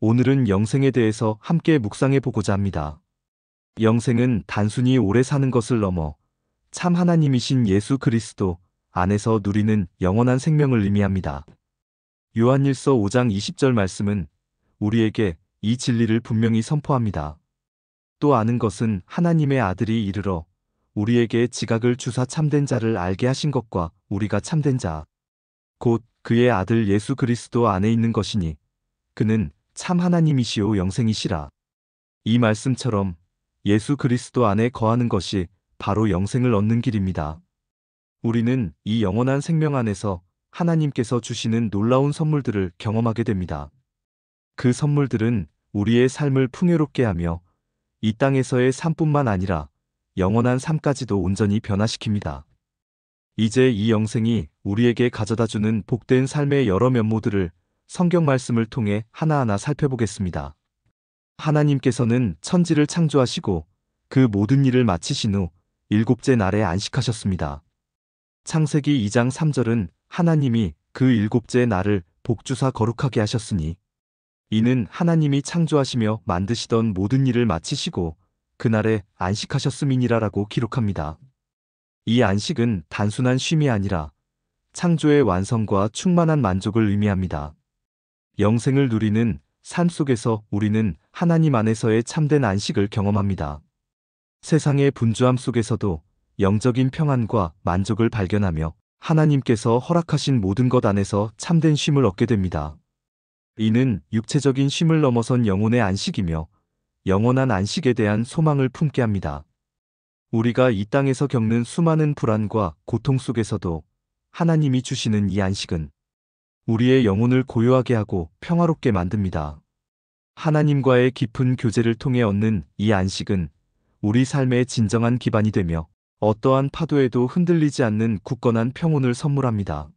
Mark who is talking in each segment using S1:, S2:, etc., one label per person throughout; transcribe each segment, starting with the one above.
S1: 오늘은 영생에 대해서 함께 묵상해 보고자 합니다. 영생은 단순히 오래 사는 것을 넘어 참 하나님이신 예수 그리스도 안에서 누리는 영원한 생명을 의미합니다. 요한일서 5장 20절 말씀은 우리에게 이 진리를 분명히 선포합니다. 또 아는 것은 하나님의 아들이 이르러 우리에게 지각을 주사 참된 자를 알게 하신 것과 우리가 참된 자, 곧 그의 아들 예수 그리스도 안에 있는 것이니 그는 참 하나님이시요 영생이시라. 이 말씀처럼 예수 그리스도 안에 거하는 것이 바로 영생을 얻는 길입니다. 우리는 이 영원한 생명 안에서 하나님께서 주시는 놀라운 선물들을 경험하게 됩니다. 그 선물들은 우리의 삶을 풍요롭게 하며 이 땅에서의 삶뿐만 아니라 영원한 삶까지도 온전히 변화시킵니다. 이제 이 영생이 우리에게 가져다주는 복된 삶의 여러 면모들을 성경 말씀을 통해 하나하나 살펴보겠습니다. 하나님께서는 천지를 창조하시고 그 모든 일을 마치신 후 일곱째 날에 안식하셨습니다. 창세기 2장 3절은 하나님이 그 일곱째 날을 복주사 거룩하게 하셨으니 이는 하나님이 창조하시며 만드시던 모든 일을 마치시고 그날에 안식하셨음이니라라고 기록합니다. 이 안식은 단순한 쉼이 아니라 창조의 완성과 충만한 만족을 의미합니다. 영생을 누리는 삶 속에서 우리는 하나님 안에서의 참된 안식을 경험합니다. 세상의 분주함 속에서도 영적인 평안과 만족을 발견하며 하나님께서 허락하신 모든 것 안에서 참된 쉼을 얻게 됩니다. 이는 육체적인 쉼을 넘어선 영혼의 안식이며 영원한 안식에 대한 소망을 품게 합니다. 우리가 이 땅에서 겪는 수많은 불안과 고통 속에서도 하나님이 주시는 이 안식은 우리의 영혼을 고요하게 하고 평화롭게 만듭니다. 하나님과의 깊은 교제를 통해 얻는 이 안식은 우리 삶의 진정한 기반이 되며 어떠한 파도에도 흔들리지 않는 굳건한 평온을 선물합니다.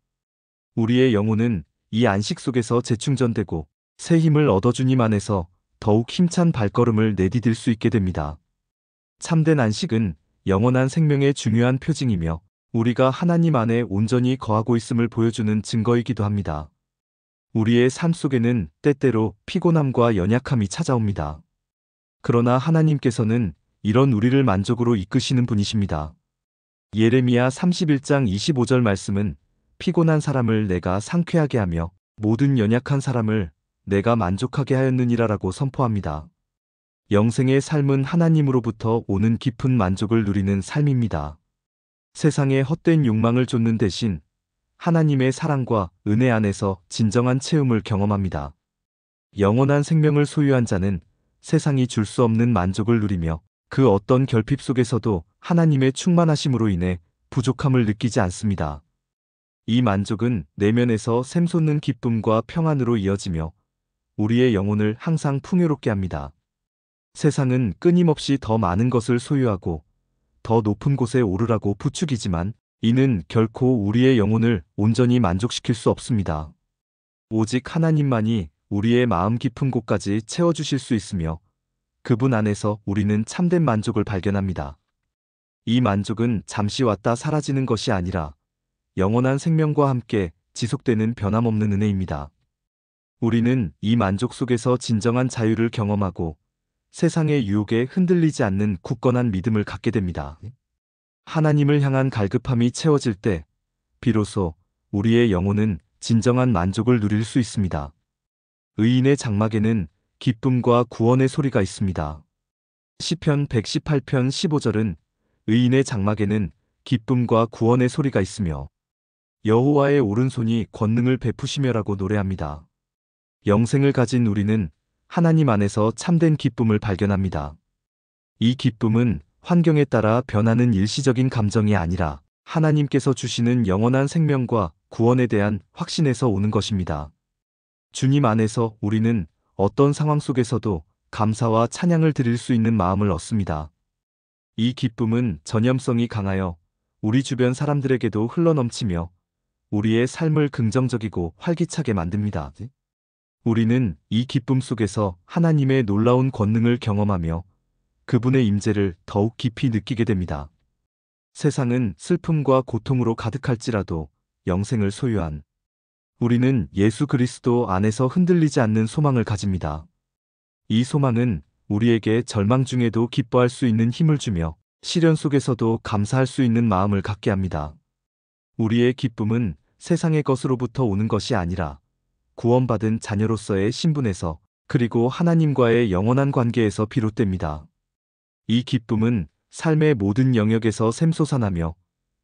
S1: 우리의 영혼은 이 안식 속에서 재충전되고 새 힘을 얻어 주님 안에서 더욱 힘찬 발걸음을 내디딜 수 있게 됩니다. 참된 안식은 영원한 생명의 중요한 표징이며 우리가 하나님 안에 온전히 거하고 있음을 보여주는 증거이기도 합니다. 우리의 삶 속에는 때때로 피곤함과 연약함이 찾아옵니다. 그러나 하나님께서는 이런 우리를 만족으로 이끄시는 분이십니다. 예레미야 31장 25절 말씀은 피곤한 사람을 내가 상쾌하게 하며 모든 연약한 사람을 내가 만족하게 하였느니라라고 선포합니다. 영생의 삶은 하나님으로부터 오는 깊은 만족을 누리는 삶입니다. 세상의 헛된 욕망을 좇는 대신 하나님의 사랑과 은혜 안에서 진정한 체험을 경험합니다. 영원한 생명을 소유한 자는 세상이 줄 수 없는 만족을 누리며 그 어떤 결핍 속에서도 하나님의 충만하심으로 인해 부족함을 느끼지 않습니다. 이 만족은 내면에서 샘솟는 기쁨과 평안으로 이어지며 우리의 영혼을 항상 풍요롭게 합니다. 세상은 끊임없이 더 많은 것을 소유하고 더 높은 곳에 오르라고 부추기지만 이는 결코 우리의 영혼을 온전히 만족시킬 수 없습니다. 오직 하나님만이 우리의 마음 깊은 곳까지 채워주실 수 있으며 그분 안에서 우리는 참된 만족을 발견합니다. 이 만족은 잠시 왔다 사라지는 것이 아니라 영원한 생명과 함께 지속되는 변함없는 은혜입니다. 우리는 이 만족 속에서 진정한 자유를 경험하고 세상의 유혹에 흔들리지 않는 굳건한 믿음을 갖게 됩니다. 하나님을 향한 갈급함이 채워질 때 비로소 우리의 영혼은 진정한 만족을 누릴 수 있습니다. 의인의 장막에는 기쁨과 구원의 소리가 있습니다. 시편 118편 15절은 의인의 장막에는 기쁨과 구원의 소리가 있으며 여호와의 오른손이 권능을 베푸시며라고 노래합니다. 영생을 가진 우리는 하나님 안에서 참된 기쁨을 발견합니다. 이 기쁨은 환경에 따라 변하는 일시적인 감정이 아니라 하나님께서 주시는 영원한 생명과 구원에 대한 확신에서 오는 것입니다. 주님 안에서 우리는 어떤 상황 속에서도 감사와 찬양을 드릴 수 있는 마음을 얻습니다. 이 기쁨은 전염성이 강하여 우리 주변 사람들에게도 흘러넘치며 우리의 삶을 긍정적이고 활기차게 만듭니다. 우리는 이 기쁨 속에서 하나님의 놀라운 권능을 경험하며 그분의 임재를 더욱 깊이 느끼게 됩니다. 세상은 슬픔과 고통으로 가득할지라도 영생을 소유한 우리는 예수 그리스도 안에서 흔들리지 않는 소망을 가집니다. 이 소망은 우리에게 절망 중에도 기뻐할 수 있는 힘을 주며 시련 속에서도 감사할 수 있는 마음을 갖게 합니다. 우리의 기쁨은 세상의 것으로부터 오는 것이 아니라 구원받은 자녀로서의 신분에서 그리고 하나님과의 영원한 관계에서 비롯됩니다. 이 기쁨은 삶의 모든 영역에서 샘솟아나며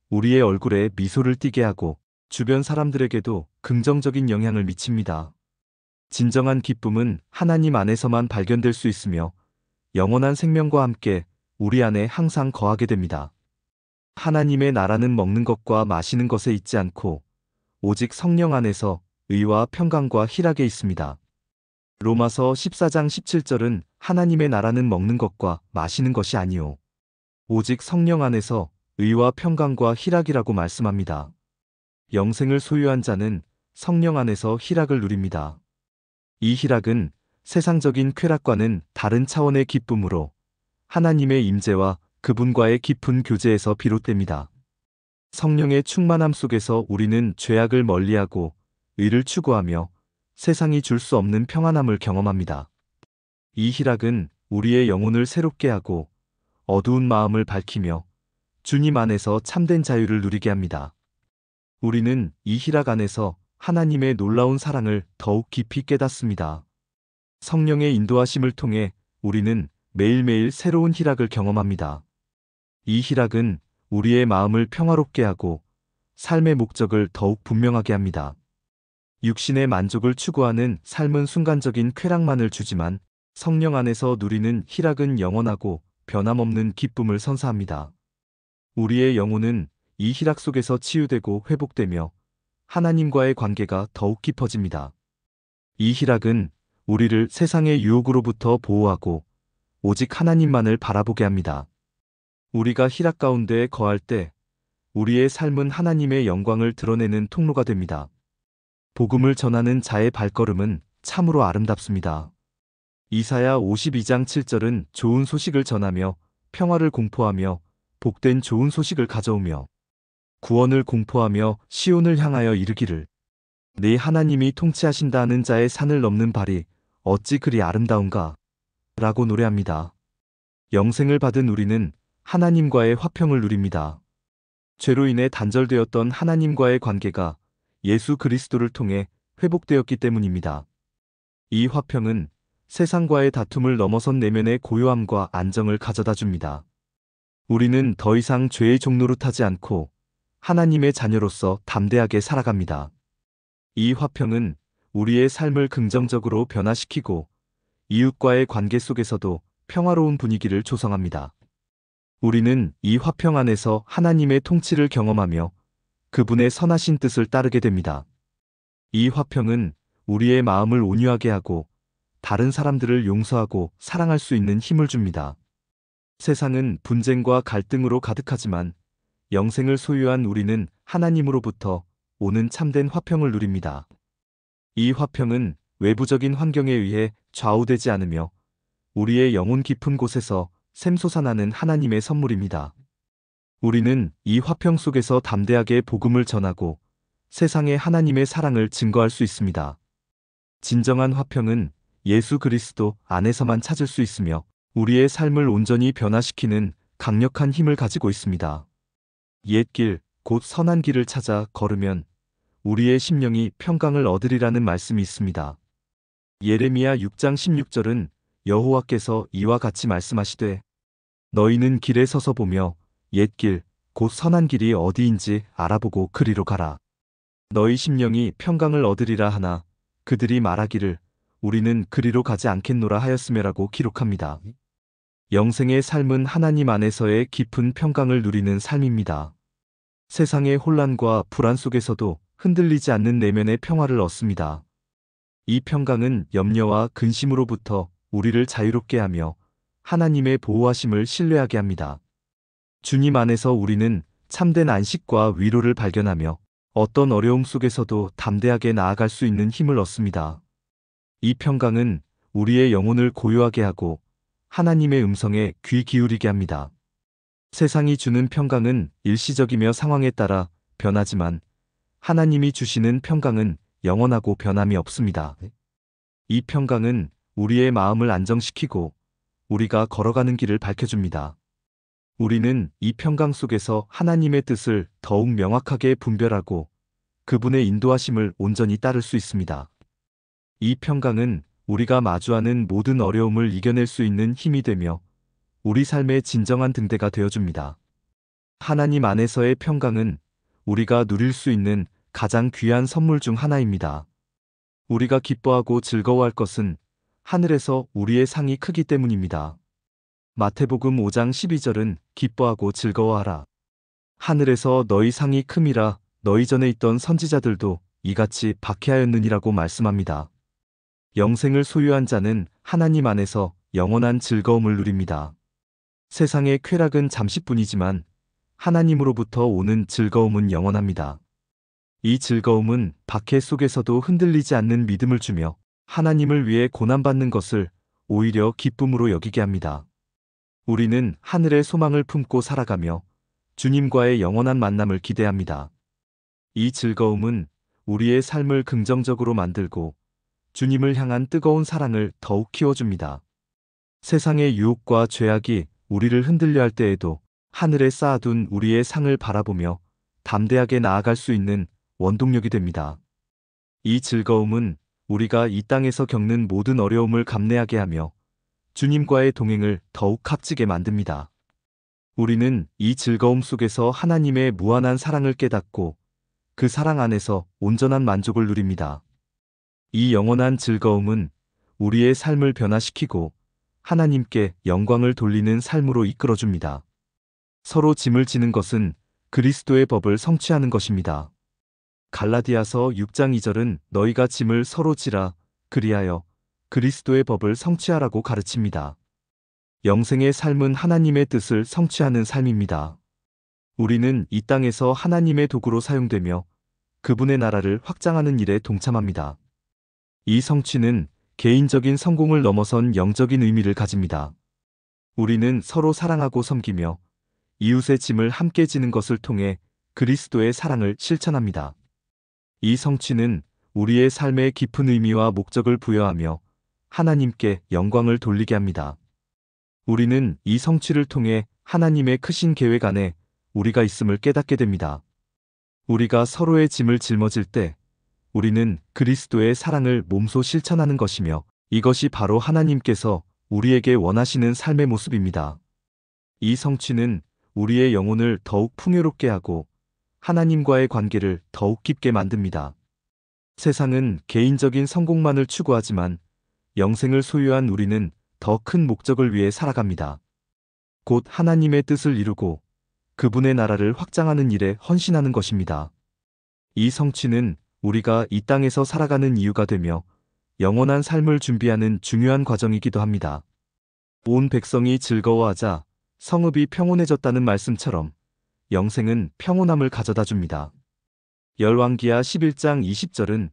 S1: 우리의 얼굴에 미소를 띠게 하고 주변 사람들에게도 긍정적인 영향을 미칩니다. 진정한 기쁨은 하나님 안에서만 발견될 수 있으며 영원한 생명과 함께 우리 안에 항상 거하게 됩니다. 하나님의 나라는 먹는 것과 마시는 것에 있지 않고 오직 성령 안에서 의와 평강과 희락에 있습니다. 로마서 14장 17절은 하나님의 나라는 먹는 것과 마시는 것이 아니요 오직 성령 안에서 의와 평강과 희락이라고 말씀합니다. 영생을 소유한 자는 성령 안에서 희락을 누립니다. 이 희락은 세상적인 쾌락과는 다른 차원의 기쁨으로 하나님의 임재와 그분과의 깊은 교제에서 비롯됩니다. 성령의 충만함 속에서 우리는 죄악을 멀리하고 의를 추구하며 세상이 줄 수 없는 평안함을 경험합니다. 이 희락은 우리의 영혼을 새롭게 하고 어두운 마음을 밝히며 주님 안에서 참된 자유를 누리게 합니다. 우리는 이 희락 안에서 하나님의 놀라운 사랑을 더욱 깊이 깨닫습니다. 성령의 인도하심을 통해 우리는 매일매일 새로운 희락을 경험합니다. 이 희락은 우리의 마음을 평화롭게 하고 삶의 목적을 더욱 분명하게 합니다. 육신의 만족을 추구하는 삶은 순간적인 쾌락만을 주지만 성령 안에서 누리는 희락은 영원하고 변함없는 기쁨을 선사합니다. 우리의 영혼은 이 희락 속에서 치유되고 회복되며 하나님과의 관계가 더욱 깊어집니다. 이 희락은 우리를 세상의 유혹으로부터 보호하고 오직 하나님만을 바라보게 합니다. 우리가 희락 가운데 거할 때 우리의 삶은 하나님의 영광을 드러내는 통로가 됩니다. 복음을 전하는 자의 발걸음은 참으로 아름답습니다. 이사야 52장 7절은 좋은 소식을 전하며 평화를 공포하며 복된 좋은 소식을 가져오며 구원을 공포하며 시온을 향하여 이르기를 네 하나님이 통치하신다 하는 자의 산을 넘는 발이 어찌 그리 아름다운가 라고 노래합니다. 영생을 받은 우리는 하나님과의 화평을 누립니다. 죄로 인해 단절되었던 하나님과의 관계가 예수 그리스도를 통해 회복되었기 때문입니다. 이 화평은 세상과의 다툼을 넘어선 내면의 고요함과 안정을 가져다 줍니다. 우리는 더 이상 죄의 종노릇 하지 않고 하나님의 자녀로서 담대하게 살아갑니다. 이 화평은 우리의 삶을 긍정적으로 변화시키고 이웃과의 관계 속에서도 평화로운 분위기를 조성합니다. 우리는 이 화평 안에서 하나님의 통치를 경험하며 그분의 선하신 뜻을 따르게 됩니다. 이 화평은 우리의 마음을 온유하게 하고 다른 사람들을 용서하고 사랑할 수 있는 힘을 줍니다. 세상은 분쟁과 갈등으로 가득하지만 영생을 소유한 우리는 하나님으로부터 오는 참된 화평을 누립니다. 이 화평은 외부적인 환경에 의해 좌우되지 않으며 우리의 영혼 깊은 곳에서 샘솟아나는 하나님의 선물입니다. 우리는 이 화평 속에서 담대하게 복음을 전하고 세상에 하나님의 사랑을 증거할 수 있습니다. 진정한 화평은 예수 그리스도 안에서만 찾을 수 있으며 우리의 삶을 온전히 변화시키는 강력한 힘을 가지고 있습니다. 옛 길, 곧 선한 길을 찾아 걸으면 우리의 심령이 평강을 얻으리라는 말씀이 있습니다. 예레미야 6장 16절은 여호와께서 이와 같이 말씀하시되 너희는 길에 서서 보며 옛 길, 곧 선한 길이 어디인지 알아보고 그리로 가라. 너희 심령이 평강을 얻으리라 하나 그들이 말하기를 우리는 그리로 가지 않겠노라 하였음에라고 기록합니다. 영생의 삶은 하나님 안에서의 깊은 평강을 누리는 삶입니다. 세상의 혼란과 불안 속에서도 흔들리지 않는 내면의 평화를 얻습니다. 이 평강은 염려와 근심으로부터 우리를 자유롭게 하며 하나님의 보호하심을 신뢰하게 합니다. 주님 안에서 우리는 참된 안식과 위로를 발견하며 어떤 어려움 속에서도 담대하게 나아갈 수 있는 힘을 얻습니다. 이 평강은 우리의 영혼을 고요하게 하고 하나님의 음성에 귀 기울이게 합니다. 세상이 주는 평강은 일시적이며 상황에 따라 변하지만 하나님이 주시는 평강은 영원하고 변함이 없습니다. 이 평강은 우리의 마음을 안정시키고 우리가 걸어가는 길을 밝혀줍니다. 우리는 이 평강 속에서 하나님의 뜻을 더욱 명확하게 분별하고 그분의 인도하심을 온전히 따를 수 있습니다. 이 평강은 우리가 마주하는 모든 어려움을 이겨낼 수 있는 힘이 되며 우리 삶의 진정한 등대가 되어줍니다. 하나님 안에서의 평강은 우리가 누릴 수 있는 가장 귀한 선물 중 하나입니다. 우리가 기뻐하고 즐거워할 것은 하늘에서 우리의 상이 크기 때문입니다. 마태복음 5장 12절은 기뻐하고 즐거워하라. 하늘에서 너희 상이 큼이라 너희 전에 있던 선지자들도 이같이 박해하였느니라고 말씀합니다. 영생을 소유한 자는 하나님 안에서 영원한 즐거움을 누립니다. 세상의 쾌락은 잠시뿐이지만 하나님으로부터 오는 즐거움은 영원합니다. 이 즐거움은 박해 속에서도 흔들리지 않는 믿음을 주며 하나님을 위해 고난받는 것을 오히려 기쁨으로 여기게 합니다. 우리는 하늘의 소망을 품고 살아가며 주님과의 영원한 만남을 기대합니다. 이 즐거움은 우리의 삶을 긍정적으로 만들고 주님을 향한 뜨거운 사랑을 더욱 키워줍니다. 세상의 유혹과 죄악이 우리를 흔들려 할 때에도 하늘에 쌓아둔 우리의 상을 바라보며 담대하게 나아갈 수 있는 원동력이 됩니다. 이 즐거움은 우리가 이 땅에서 겪는 모든 어려움을 감내하게 하며 주님과의 동행을 더욱 값지게 만듭니다. 우리는 이 즐거움 속에서 하나님의 무한한 사랑을 깨닫고 그 사랑 안에서 온전한 만족을 누립니다. 이 영원한 즐거움은 우리의 삶을 변화시키고 하나님께 영광을 돌리는 삶으로 이끌어줍니다. 서로 짐을 지는 것은 그리스도의 법을 성취하는 것입니다. 갈라디아서 6장 2절은 너희가 짐을 서로 지라 그리하여 그리스도의 법을 성취하라고 가르칩니다. 영생의 삶은 하나님의 뜻을 성취하는 삶입니다. 우리는 이 땅에서 하나님의 도구로 사용되며 그분의 나라를 확장하는 일에 동참합니다. 이 성취는 개인적인 성공을 넘어선 영적인 의미를 가집니다. 우리는 서로 사랑하고 섬기며 이웃의 짐을 함께 지는 것을 통해 그리스도의 사랑을 실천합니다. 이 성취는 우리의 삶에 깊은 의미와 목적을 부여하며 하나님께 영광을 돌리게 합니다. 우리는 이 성취를 통해 하나님의 크신 계획 안에 우리가 있음을 깨닫게 됩니다. 우리가 서로의 짐을 짊어질 때 우리는 그리스도의 사랑을 몸소 실천하는 것이며 이것이 바로 하나님께서 우리에게 원하시는 삶의 모습입니다. 이 성취는 우리의 영혼을 더욱 풍요롭게 하고 하나님과의 관계를 더욱 깊게 만듭니다. 세상은 개인적인 성공만을 추구하지만 영생을 소유한 우리는 더 큰 목적을 위해 살아갑니다. 곧 하나님의 뜻을 이루고 그분의 나라를 확장하는 일에 헌신하는 것입니다. 이 성취는 우리가 이 땅에서 살아가는 이유가 되며 영원한 삶을 준비하는 중요한 과정이기도 합니다. 온 백성이 즐거워하자 성읍이 평온해졌다는 말씀처럼 영생은 평온함을 가져다 줍니다. 열왕기하 11장 20절은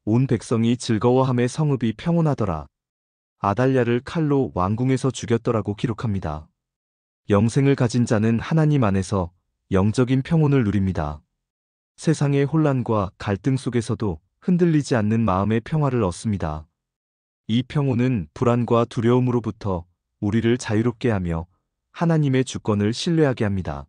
S1: 온 백성이 즐거워함에 성읍이 평온하더라. 아달랴를 칼로 왕궁에서 죽였더라고 기록합니다. 영생을 가진 자는 하나님 안에서 영적인 평온을 누립니다. 세상의 혼란과 갈등 속에서도 흔들리지 않는 마음의 평화를 얻습니다. 이 평온은 불안과 두려움으로부터 우리를 자유롭게 하며 하나님의 주권을 신뢰하게 합니다.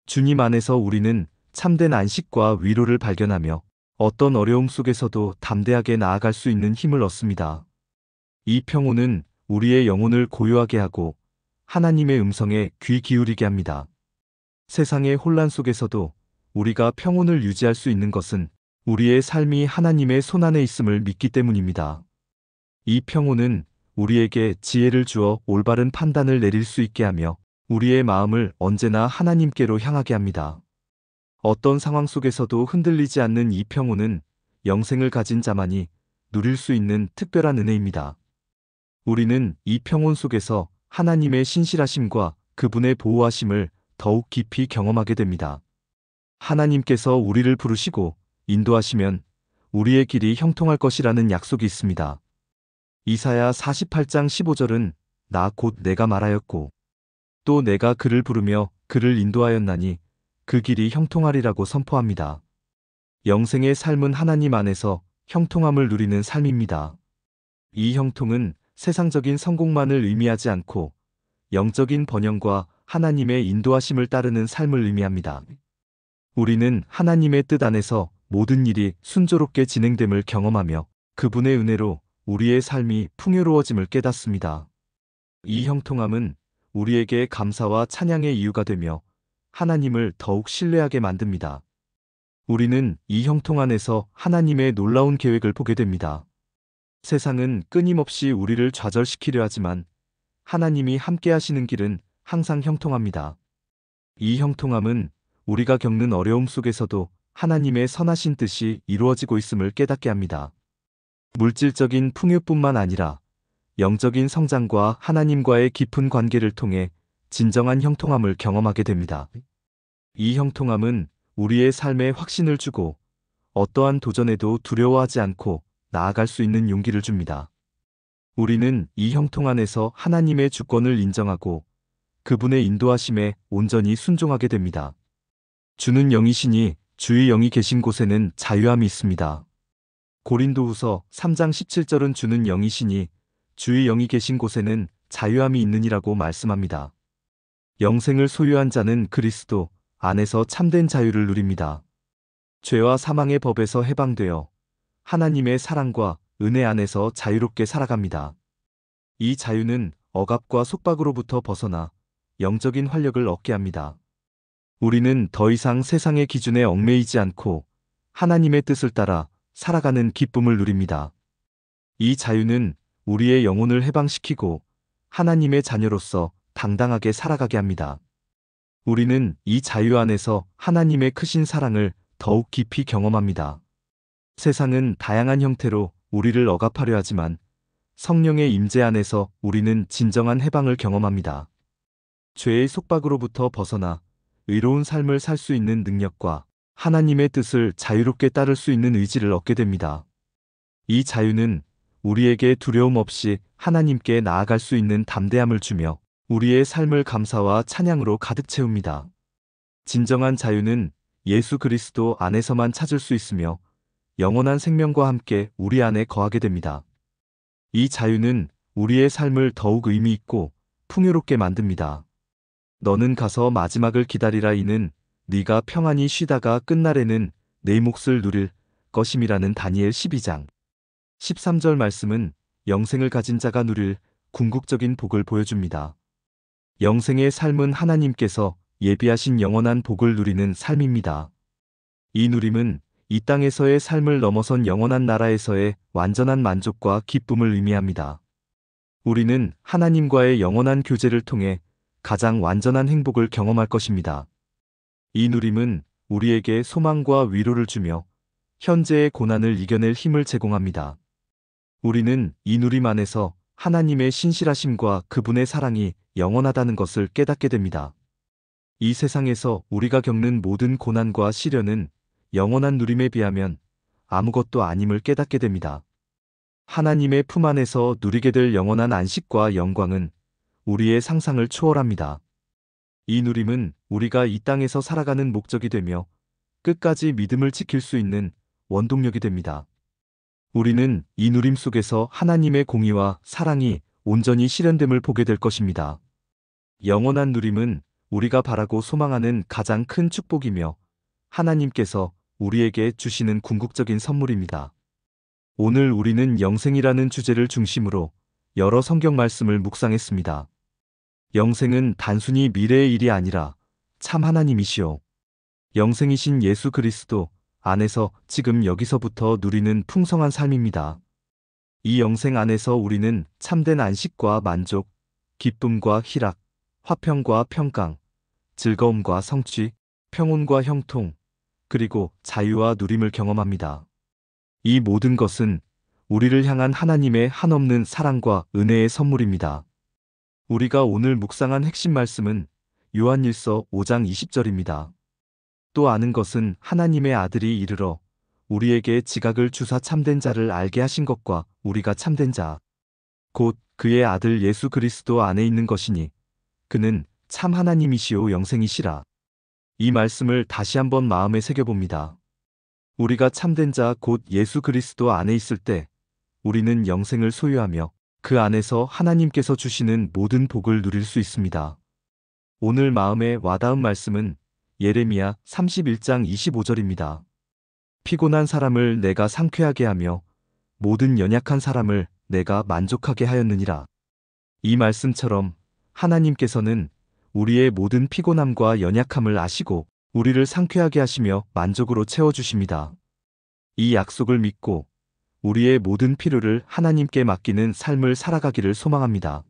S1: 주님 안에서 우리는 참된 안식과 위로를 발견하며 어떤 어려움 속에서도 담대하게 나아갈 수 있는 힘을 얻습니다. 이 평온은 우리의 영혼을 고요하게 하고 하나님의 음성에 귀 기울이게 합니다. 세상의 혼란 속에서도 우리가 평온을 유지할 수 있는 것은 우리의 삶이 하나님의 손안에 있음을 믿기 때문입니다. 이 평온은 우리에게 지혜를 주어 올바른 판단을 내릴 수 있게 하며 우리의 마음을 언제나 하나님께로 향하게 합니다. 어떤 상황 속에서도 흔들리지 않는 이 평온은 영생을 가진 자만이 누릴 수 있는 특별한 은혜입니다. 우리는 이 평온 속에서 하나님의 신실하심과 그분의 보호하심을 더욱 깊이 경험하게 됩니다. 하나님께서 우리를 부르시고 인도하시면 우리의 길이 형통할 것이라는 약속이 있습니다. 이사야 48장 15절은 나 곧 내가 말하였고 또 내가 그를 부르며 그를 인도하였나니 그 길이 형통하리라고 선포합니다. 영생의 삶은 하나님 안에서 형통함을 누리는 삶입니다. 이 형통은 세상적인 성공만을 의미하지 않고 영적인 번영과 하나님의 인도하심을 따르는 삶을 의미합니다. 우리는 하나님의 뜻 안에서 모든 일이 순조롭게 진행됨을 경험하며 그분의 은혜로 우리의 삶이 풍요로워짐을 깨닫습니다. 이 형통함은 우리에게 감사와 찬양의 이유가 되며 하나님을 더욱 신뢰하게 만듭니다. 우리는 이 형통 안에서 하나님의 놀라운 계획을 보게 됩니다. 세상은 끊임없이 우리를 좌절시키려 하지만 하나님이 함께 하시는 길은 항상 형통합니다. 이 형통함은 우리가 겪는 어려움 속에서도 하나님의 선하신 뜻이 이루어지고 있음을 깨닫게 합니다. 물질적인 풍요뿐만 아니라 영적인 성장과 하나님과의 깊은 관계를 통해 진정한 형통함을 경험하게 됩니다. 이 형통함은 우리의 삶에 확신을 주고 어떠한 도전에도 두려워하지 않고 나아갈 수 있는 용기를 줍니다. 우리는 이 형통 안에서 하나님의 주권을 인정하고 그분의 인도하심에 온전히 순종하게 됩니다. 주는 영이시니 주의 영이 계신 곳에는 자유함이 있습니다. 고린도후서 3장 17절은 주는 영이시니 주의 영이 계신 곳에는 자유함이 있느니라고 말씀합니다. 영생을 소유한 자는 그리스도 안에서 참된 자유를 누립니다. 죄와 사망의 법에서 해방되어 하나님의 사랑과 은혜 안에서 자유롭게 살아갑니다. 이 자유는 억압과 속박으로부터 벗어나 영적인 활력을 얻게 합니다. 우리는 더 이상 세상의 기준에 얽매이지 않고 하나님의 뜻을 따라 살아가는 기쁨을 누립니다. 이 자유는 우리의 영혼을 해방시키고 하나님의 자녀로서 당당하게 살아가게 합니다. 우리는 이 자유 안에서 하나님의 크신 사랑을 더욱 깊이 경험합니다. 세상은 다양한 형태로 우리를 억압하려 하지만 성령의 임재 안에서 우리는 진정한 해방을 경험합니다. 죄의 속박으로부터 벗어나 의로운 삶을 살 수 있는 능력과 하나님의 뜻을 자유롭게 따를 수 있는 의지를 얻게 됩니다. 이 자유는 우리에게 두려움 없이 하나님께 나아갈 수 있는 담대함을 주며 우리의 삶을 감사와 찬양으로 가득 채웁니다. 진정한 자유는 예수 그리스도 안에서만 찾을 수 있으며 영원한 생명과 함께 우리 안에 거하게 됩니다. 이 자유는 우리의 삶을 더욱 의미 있고 풍요롭게 만듭니다. 너는 가서 마지막을 기다리라. 이는 네가 평안히 쉬다가 끝날에는 내 몫을 누릴 것임이라는 다니엘 12장 13절 말씀은 영생을 가진 자가 누릴 궁극적인 복을 보여줍니다. 영생의 삶은 하나님께서 예비하신 영원한 복을 누리는 삶입니다. 이 누림은 이 땅에서의 삶을 넘어선 영원한 나라에서의 완전한 만족과 기쁨을 의미합니다. 우리는 하나님과의 영원한 교제를 통해 가장 완전한 행복을 경험할 것입니다. 이 누림은 우리에게 소망과 위로를 주며 현재의 고난을 이겨낼 힘을 제공합니다. 우리는 이 누림 안에서 하나님의 신실하심과 그분의 사랑이 영원하다는 것을 깨닫게 됩니다. 이 세상에서 우리가 겪는 모든 고난과 시련은 영원한 누림에 비하면 아무것도 아님을 깨닫게 됩니다. 하나님의 품 안에서 누리게 될 영원한 안식과 영광은 우리의 상상을 초월합니다. 이 누림은 우리가 이 땅에서 살아가는 목적이 되며 끝까지 믿음을 지킬 수 있는 원동력이 됩니다. 우리는 이 누림 속에서 하나님의 공의와 사랑이 온전히 실현됨을 보게 될 것입니다. 영원한 누림은 우리가 바라고 소망하는 가장 큰 축복이며 하나님께서 우리에게 주시는 궁극적인 선물입니다. 오늘 우리는 영생이라는 주제를 중심으로 여러 성경 말씀을 묵상했습니다. 영생은 단순히 미래의 일이 아니라 참 하나님이시오 영생이신 예수 그리스도 안에서 지금 여기서부터 누리는 풍성한 삶입니다. 이 영생 안에서 우리는 참된 안식과 만족, 기쁨과 희락, 화평과 평강, 즐거움과 성취, 평온과 형통, 그리고 자유와 누림을 경험합니다. 이 모든 것은 우리를 향한 하나님의 한없는 사랑과 은혜의 선물입니다. 우리가 오늘 묵상한 핵심 말씀은 요한일서 5장 20절입니다. 또 아는 것은 하나님의 아들이 이르러 우리에게 지각을 주사 참된 자를 알게 하신 것과 우리가 참된 자, 곧 그의 아들 예수 그리스도 안에 있는 것이니 그는 참 하나님이시오 영생이시라. 이 말씀을 다시 한번 마음에 새겨봅니다. 우리가 참된 자 곧 예수 그리스도 안에 있을 때 우리는 영생을 소유하며 그 안에서 하나님께서 주시는 모든 복을 누릴 수 있습니다. 오늘 마음에 와닿은 말씀은 예레미야 31장 25절입니다. 피곤한 사람을 내가 상쾌하게 하며 모든 연약한 사람을 내가 만족하게 하였느니라. 이 말씀처럼 하나님께서는 우리의 모든 피곤함과 연약함을 아시고 우리를 상쾌하게 하시며 만족으로 채워주십니다. 이 약속을 믿고 우리의 모든 필요를 하나님께 맡기는 삶을 살아가기를 소망합니다.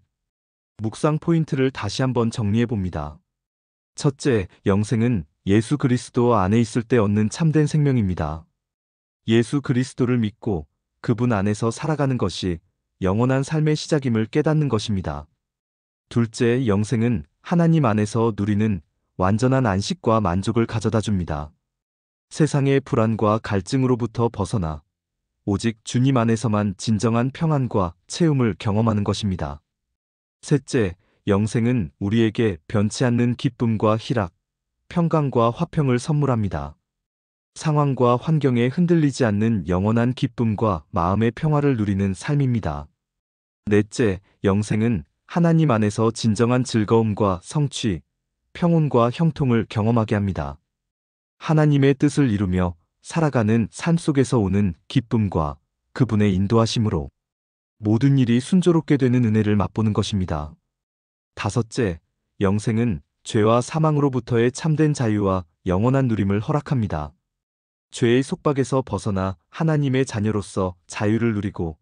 S1: 묵상 포인트를 다시 한번 정리해 봅니다. 첫째, 영생은 예수 그리스도 안에 있을 때 얻는 참된 생명입니다. 예수 그리스도를 믿고 그분 안에서 살아가는 것이 영원한 삶의 시작임을 깨닫는 것입니다. 둘째, 영생은 하나님 안에서 누리는 완전한 안식과 만족을 가져다 줍니다. 세상의 불안과 갈증으로부터 벗어나 오직 주님 안에서만 진정한 평안과 체험을 경험하는 것입니다. 셋째, 영생은 우리에게 변치 않는 기쁨과 희락, 평강과 화평을 선물합니다. 상황과 환경에 흔들리지 않는 영원한 기쁨과 마음의 평화를 누리는 삶입니다. 넷째, 영생은 하나님 안에서 진정한 즐거움과 성취, 평온과 형통을 경험하게 합니다. 하나님의 뜻을 이루며 살아가는 삶 속에서 오는 기쁨과 그분의 인도하심으로 모든 일이 순조롭게 되는 은혜를 맛보는 것입니다. 다섯째, 영생은 죄와 사망으로부터의 참된 자유와 영원한 누림을 허락합니다. 죄의 속박에서 벗어나 하나님의 자녀로서 자유를 누리고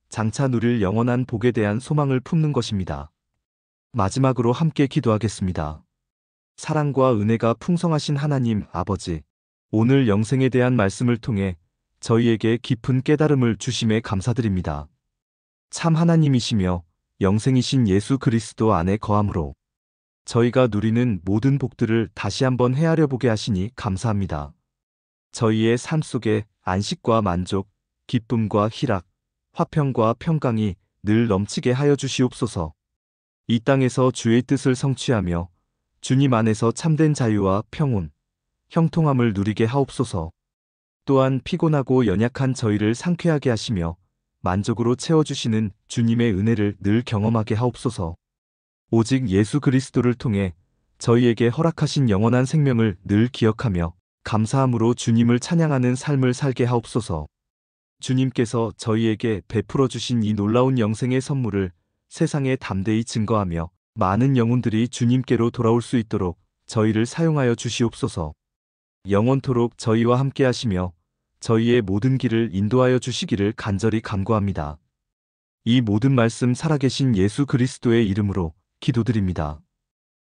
S1: 장차 누릴 영원한 복에 대한 소망을 품는 것입니다. 마지막으로 함께 기도하겠습니다. 사랑과 은혜가 풍성하신 하나님 아버지, 오늘 영생에 대한 말씀을 통해 저희에게 깊은 깨달음을 주심에 감사드립니다. 참 하나님이시며 영생이신 예수 그리스도 안에 거함으로 저희가 누리는 모든 복들을 다시 한번 헤아려 보게 하시니 감사합니다. 저희의 삶 속에 안식과 만족, 기쁨과 희락, 화평과 평강이 늘 넘치게 하여 주시옵소서. 이 땅에서 주의 뜻을 성취하며 주님 안에서 참된 자유와 평온, 형통함을 누리게 하옵소서. 또한 피곤하고 연약한 저희를 상쾌하게 하시며 만족으로 채워주시는 주님의 은혜를 늘 경험하게 하옵소서. 오직 예수 그리스도를 통해 저희에게 허락하신 영원한 생명을 늘 기억하며 감사함으로 주님을 찬양하는 삶을 살게 하옵소서. 주님께서 저희에게 베풀어 주신 이 놀라운 영생의 선물을 세상에 담대히 증거하며 많은 영혼들이 주님께로 돌아올 수 있도록 저희를 사용하여 주시옵소서. 영원토록 저희와 함께 하시며 저희의 모든 길을 인도하여 주시기를 간절히 간구합니다. 이 모든 말씀 살아계신 예수 그리스도의 이름으로 기도드립니다.